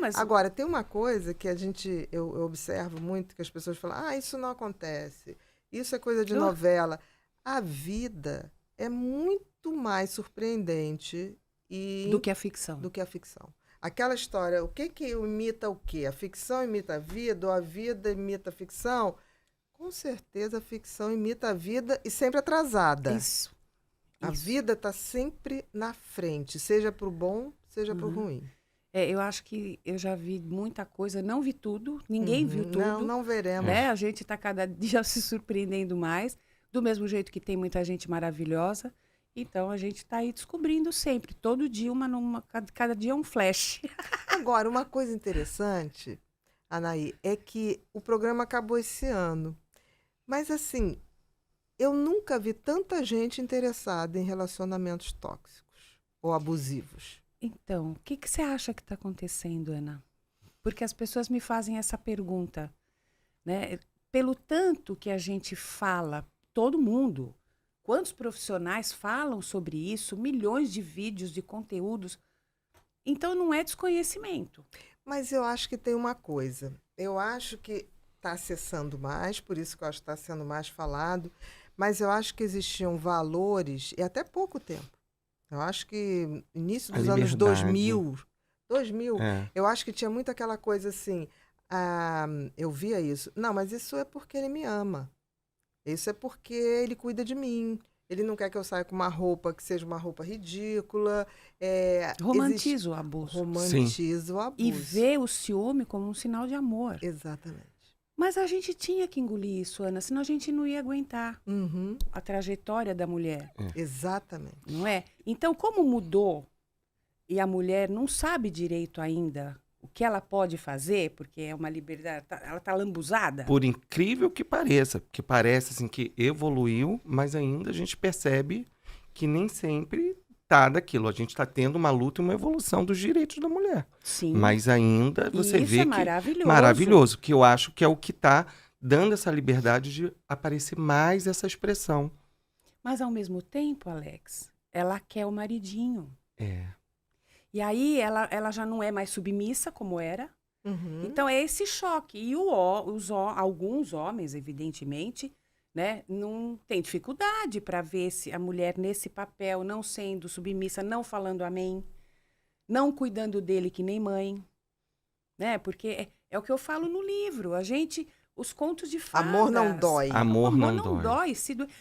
Mas Agora, tem uma coisa que eu observo muito, que as pessoas falam, isso não acontece, isso é coisa de novela. A vida é muito mais surpreendente do que a ficção. do que a ficção. Aquela história, o que imita o quê? A ficção imita a vida, ou a vida imita a ficção? Com certeza a ficção imita a vida e sempre atrasada. Isso. A vida está sempre na frente, seja para o bom, seja para o ruim. Eu acho que eu já vi muita coisa, não vi tudo, ninguém viu tudo. Não veremos. Né? A gente está cada dia se surpreendendo mais, do mesmo jeito que tem muita gente maravilhosa. Então, a gente está aí descobrindo sempre, todo dia, cada dia um flash. Agora, uma coisa interessante, Anaí, é que o programa acabou esse ano. Mas, assim, eu nunca vi tanta gente interessada em relacionamentos tóxicos ou abusivos. Então, o que você acha que está acontecendo, Ana? Porque as pessoas me fazem essa pergunta, né? Pelo tanto que a gente fala, todo mundo, quantos profissionais falam sobre isso, milhões de vídeos, de conteúdos. Então, não é desconhecimento. Mas eu acho que tem uma coisa. Eu acho que está acessando mais, por isso que eu acho que está sendo mais falado, mas eu acho que existiam valores, e até pouco tempo. Eu acho que início dos anos 2000, eu acho que tinha muito aquela coisa assim, eu via isso. Não, mas isso é porque ele me ama. Isso é porque ele cuida de mim. Ele não quer que eu saia com uma roupa que seja uma roupa ridícula. Romantiza o abuso. Romantiza o abuso. E vê o ciúme como um sinal de amor. Exatamente. Mas a gente tinha que engolir isso, Ana, senão a gente não ia aguentar a trajetória da mulher. Exatamente. Não é? Então, como mudou e a mulher não sabe direito ainda o que ela pode fazer, porque é uma liberdade, ela está lambuzada. Por incrível que pareça, porque parece assim que evoluiu, mas ainda a gente percebe que nem sempre tá daquilo. A gente está tendo uma luta e uma evolução dos direitos da mulher. Sim. Mas ainda você isso vê é que maravilhoso. Maravilhoso, que eu acho que é o que está dando essa liberdade de aparecer mais essa expressão. Mas ao mesmo tempo, Alex, ela quer o maridinho. É. E aí ela já não é mais submissa como era. Então é esse choque. E alguns homens, evidentemente, né, não tem dificuldade para ver se a mulher nesse papel, não sendo submissa, não falando amém, não cuidando dele que nem mãe, né? Porque é o que eu falo no livro. Os contos de fadas. Amor não dói. Amor não dói.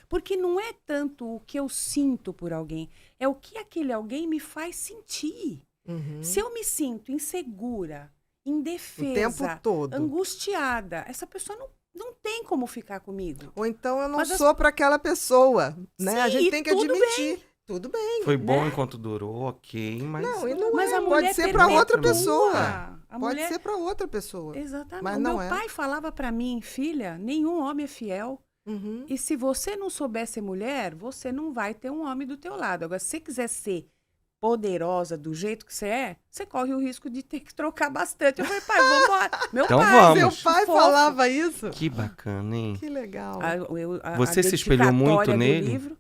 Porque não é tanto o que eu sinto por alguém, é o que aquele alguém me faz sentir. Se eu me sinto insegura, indefesa, o tempo todo, angustiada, essa pessoa não tem como ficar comigo. Ou então eu não sou para aquela pessoa, né? Sim, a gente tem que admitir. Bem. Tudo bem. Foi bom né? enquanto durou, ok, mas... Não, e não mas é. a mulher Pode ser para outra pessoa. Pode ser para outra pessoa. Exatamente. Mas o não meu pai falava para mim, filha, nenhum homem é fiel. E se você não souber ser mulher, você não vai ter um homem do teu lado. Agora, se você quiser ser poderosa do jeito que você é, você corre o risco de ter que trocar bastante. Eu falei, pai, vamos embora. Meu pai falava isso? Que bacana, hein? Que legal. Você se espelhou muito nele? Livro,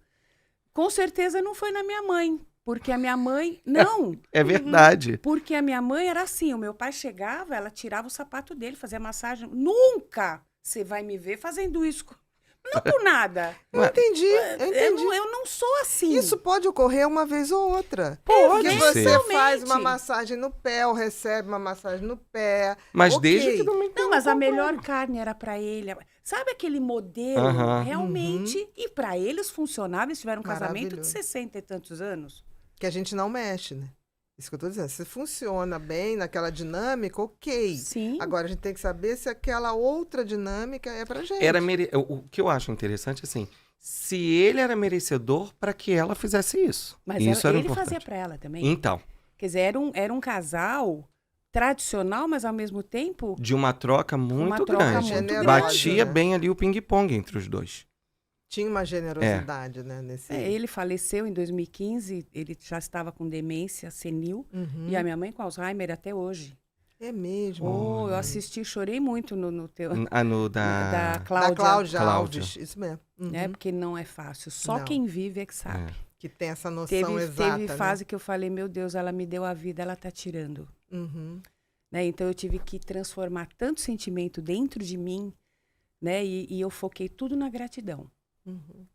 com certeza não foi na minha mãe. Porque a minha mãe... Não! É verdade. Porque a minha mãe era assim, o meu pai chegava, ela tirava o sapato dele, fazia massagem. Nunca você vai me ver fazendo isso. Não por nada. Eu entendi. Eu não sou assim. Isso pode ocorrer uma vez ou outra. Pode Porque ser. você faz uma massagem no pé, ou recebe uma massagem no pé. Mas desde que não mas a melhor carne era para ele. Sabe aquele modelo? Realmente. E para eles funcionava. Eles tiveram um casamento de 60 e tantos anos. Que a gente não mexe, né? Isso que eu tô dizendo. Se funciona bem naquela dinâmica, ok. Sim. Agora, a gente tem que saber se aquela outra dinâmica é pra gente. O que eu acho interessante, assim, se ele era merecedor para que ela fizesse isso. Mas isso ele importante. fazia para ela também. Então. Quer dizer, era um casal tradicional, mas ao mesmo tempo... De uma troca muito grande. Generosa, batia né? bem ali o ping-pong entre os dois. Tinha uma generosidade, né? Ele faleceu em 2015, ele já estava com demência senil, e a minha mãe com Alzheimer até hoje. É mesmo? Eu assisti, chorei muito no teu... Da Cláudia Alves, isso mesmo. Porque não é fácil, só quem vive é que sabe. Que tem essa noção exata, Teve fase que eu falei, meu Deus, ela me deu a vida, ela tá tirando. né? Então eu tive que transformar tanto sentimento dentro de mim, né? E eu foquei tudo na gratidão.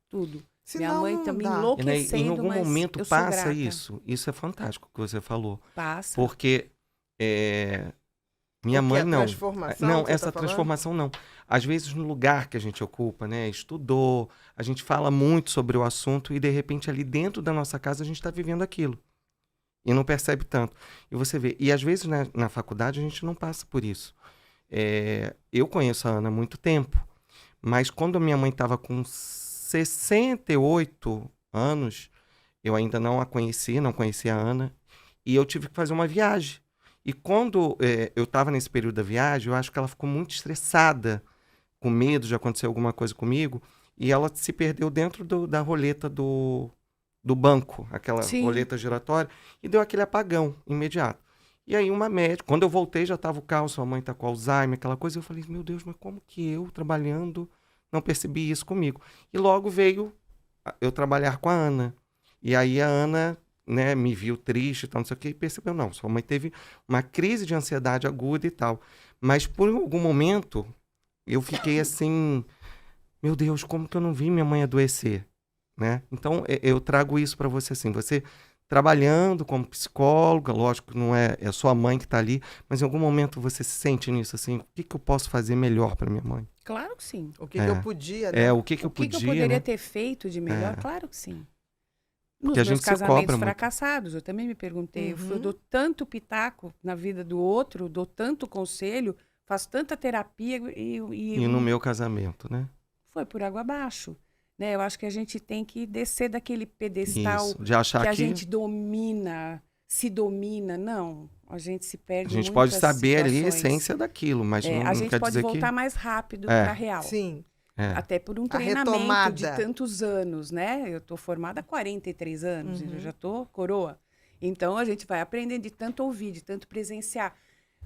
Tudo. Senão Minha mãe não tá me dá. enlouquecendo, Em algum mas momento eu sou passa grata. isso. Isso é fantástico que você falou. Passa. Porque minha O quê? mãe A não. transformação Não, que você essa tá falando? transformação não. Às vezes no lugar que a gente ocupa, né? Estudou, a gente fala muito sobre o assunto e de repente ali dentro da nossa casa a gente está vivendo aquilo. E não percebe tanto. E você vê. E às vezes na faculdade a gente não passa por isso. Eu conheço a Ana há muito tempo, mas quando a minha mãe estava com 68 anos, eu ainda não a conheci, não conhecia a Ana, e eu tive que fazer uma viagem. E quando eu estava nesse período da viagem, eu acho que ela ficou muito estressada, com medo de acontecer alguma coisa comigo, e ela se perdeu dentro da roleta do banco, aquela Sim. roleta giratória, e deu aquele apagão imediato. E aí uma médica, quando eu voltei já estava o caos, sua mãe está com Alzheimer, aquela coisa, e eu falei, meu Deus, mas como que eu, trabalhando, não percebi isso comigo? E logo veio eu trabalhar com a Ana. E aí a Ana, né, me viu triste e tal, não sei o que, e percebeu, não, sua mãe teve uma crise de ansiedade aguda e tal. Mas por algum momento, eu fiquei assim, meu Deus, como que eu não vi minha mãe adoecer? Né? Então, eu trago isso para você assim, você trabalhando como psicóloga, lógico que não é sua mãe que está ali, mas em algum momento você se sente nisso assim, o que eu posso fazer melhor para minha mãe? Claro que sim. O que eu podia, né? O que eu O que podia, eu poderia né? ter feito de melhor? Claro que sim. Nos Porque a meus gente se casamentos cobra muito. fracassados, eu também me perguntei. Eu dou tanto pitaco na vida do outro, dou tanto conselho, faço tanta terapia E no meu casamento, né? foi por água abaixo. Né? Eu acho que a gente tem que descer daquele pedestal Isso, de achar que a que gente domina, se domina. Não, a gente se a perde em gente pode muitas saber ali a situações. essência daquilo, mas não, A não gente quer pode dizer voltar que... mais rápido É. para a real. Sim. Até por um A treinamento retomada. de tantos anos, né? Eu tô formada há 43 anos, eu já tô coroa. Então, a gente vai aprendendo de tanto ouvir, de tanto presenciar.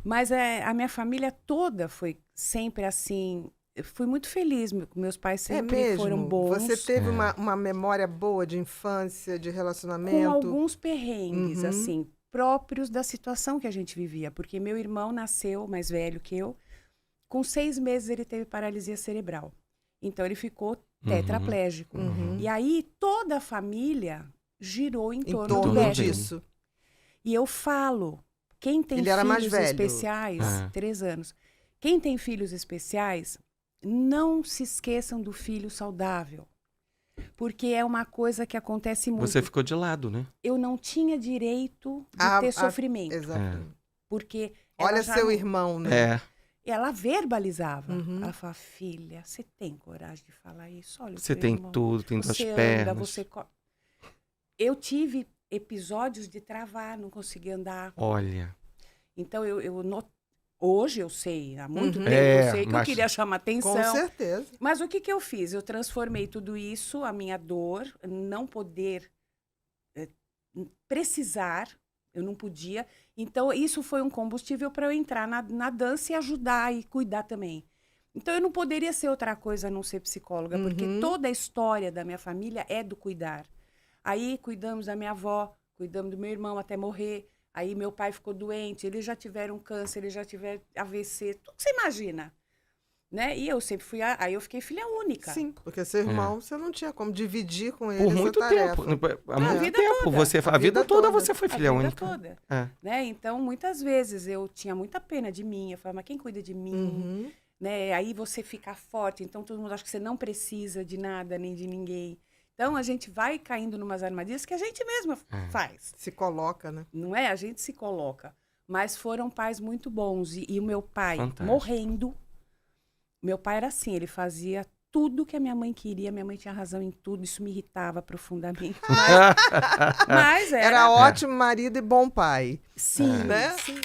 Mas a minha família toda foi sempre assim. Eu fui muito feliz, meus pais sempre foram bons. Você teve uma memória boa de infância, de relacionamento? Com alguns perrengues, assim, próprios da situação que a gente vivia. Porque meu irmão nasceu mais velho que eu. Com 6 meses ele teve paralisia cerebral. Então ele ficou tetraplégico. E aí toda a família girou em torno do Beto. disso. E eu falo, quem tem Ele era mais filhos velho. especiais, 3 anos, quem tem filhos especiais, não se esqueçam do filho saudável. Porque é uma coisa que acontece muito. Você ficou de lado, né? Eu não tinha direito de ter sofrimento. Exatamente. Porque Olha já seu não- irmão, né? Ela verbalizava. Ela falava, filha, você tem coragem de falar isso? Olha, o Você seu tem irmão, tudo, tem duas você anda, pernas. Eu tive episódios de travar, não conseguia andar. Olha. Então, hoje eu sei, há muito tempo É, eu sei que mas- eu queria chamar atenção. Com certeza. Mas o que eu fiz? Eu transformei tudo isso, a minha dor, não poder precisar, eu não podia. Então, isso foi um combustível para eu entrar na dança e ajudar e cuidar também. Então, eu não poderia ser outra coisa a não ser psicóloga, porque toda a história da minha família é do cuidar. Aí, cuidamos da minha avó, cuidamos do meu irmão até morrer. Aí, meu pai ficou doente, eles já tiveram câncer, eles já tiveram AVC, tudo que você imagina. Né? E eu sempre fui, aí eu fiquei filha única. Sim, porque seu irmão, você não tinha como dividir com ele Por essa muito tarefa. tempo. Há A muito vida tempo. toda. A vida toda você foi A filha vida única. toda. É. Né? Então, muitas vezes eu tinha muita pena de mim. Eu falava, mas quem cuida de mim? Né? Aí você fica forte, então todo mundo acha que você não precisa de nada, nem de ninguém. Então, a gente vai caindo numas armadilhas que a gente mesma faz. Se coloca, né? Não é? A gente se coloca. Mas foram pais muito bons. E o meu pai, Fantástico. morrendo, meu pai era assim, ele fazia tudo que a minha mãe queria. Minha mãe tinha razão em tudo, isso me irritava profundamente. Mas Era ótimo marido e bom pai. sim, né? sim.